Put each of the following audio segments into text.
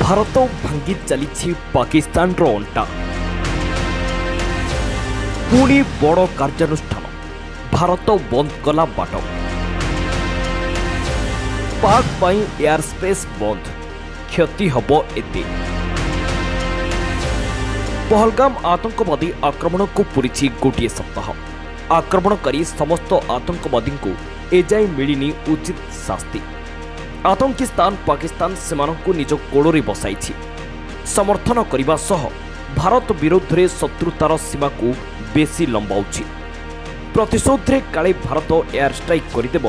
भारत भांगी चली पाकिस्तान रो अंटा पुणी बड़ कार्यानुष्ठान भारत बंद कला बाट पाक पाई एयर स्पेस बंद क्षति हब एते पहलगाम आतंकवादी आक्रमण को पूरी गोटे सप्ताह आक्रमणकारी समस्त आतंकवादी को एजाए मिलनी उचित शास्ति आतंकी स्थान पाकिस्तान सेमानंकु निज कोड़े बसाई समर्थन करने सह भारत विरुद्ध रे शत्रुतार सीमा को बेसी लंबाउछि प्रतिशोध रे काले भारत एयर स्ट्राइक करदेव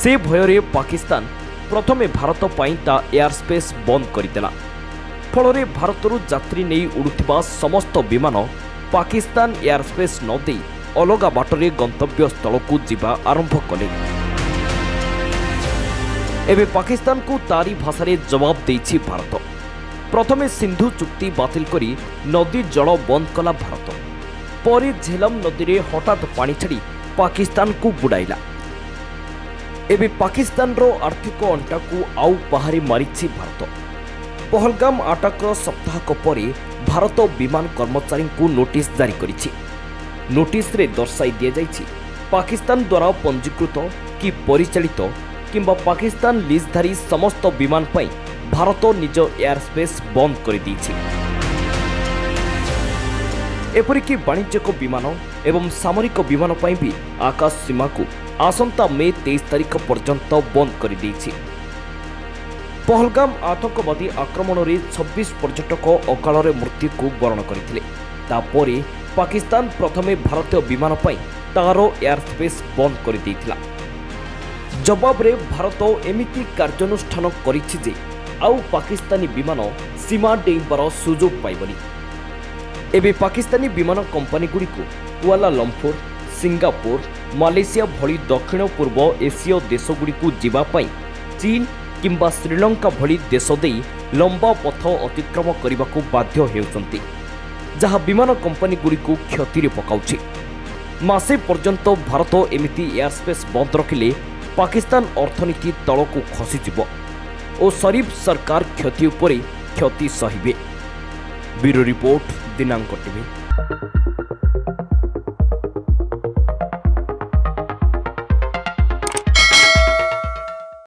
से भୟରେ पाकिस्तान प्रथमे भारत पाई ता एयर स्पेस बंद करदेला फल भारतरू यात्री नहीं उड़ुथिबा समस्त विमान पाकिस्तान एयर स्पेस न दे अलग बाटरे गंतव्य स्थल को जीवा आरंभ कले एबे पाकिस्तान को तारी भाषा जवाब देछि भारत प्रथमे सिंधु चुक्ति बातिल करी नदी जल बंद कला भारत परे झेलम नदी रे हठात पानी छाड़ी पाकिस्तान को बुड़ाइला एबे पाकिस्तान रो आर्थिक अंटा को आउ बाहरी मारिछि भारत पहलगाम आटक सप्ताहक परे भारत विमान कर्मचारी को नोटिस जारी करिछि नोटिस रे दर्शाई दिया जाइछि पाकिस्तान द्वारा पंजीकृत कि परिचालित किंबा पाकिस्तान लीजधारी समस्त विमान पाई भारत निज एयर स्पेस बंद कर देछि एपरिक वाणिज्यिक विमान एवं सामरिक विमान पाई भी आकाश सीमा को आसंता मे 23 तारिख पर्यंत बंद कर देछि पहलगाम आतंकवादी आक्रमण रे 26 पर्यटक अकाल रे मृत्यु को वर्ण करथिले तापरे पाकिस्तान प्रथमे भारतीय विमान पाई तारो एयर स्पेस बंद कर देथिला जवाब रे भारत एमिति कार्यानुष्ठान करिछि जे आउ पाकिस्तानी विमान सीमा डेइबार सुजोग पाइबनी एबे पाकिस्तानी विमान कंपनी गुडी को कुआलालंपुर सिंगापुर मालेशिया भली दक्षिण पूर्व एसीय देशगुडी को जीवा पाई चीन किंबा श्रीलंका भली देश देई लंबा पथ अतिक्रम करने को बाध्य हेउचंती जहां विमान कंपनी गुडी को क्षति रे पकाउछि मासे पर्यंत भारत एमिति एयर स्पेस बंद रखिले पाकिस्तान अर्थनीति तल को खसीजिब और शरीफ सरकार क्षति उपरे क्षति सहिबे। ब्यूरो रिपोर्ट दिनांक टीवी।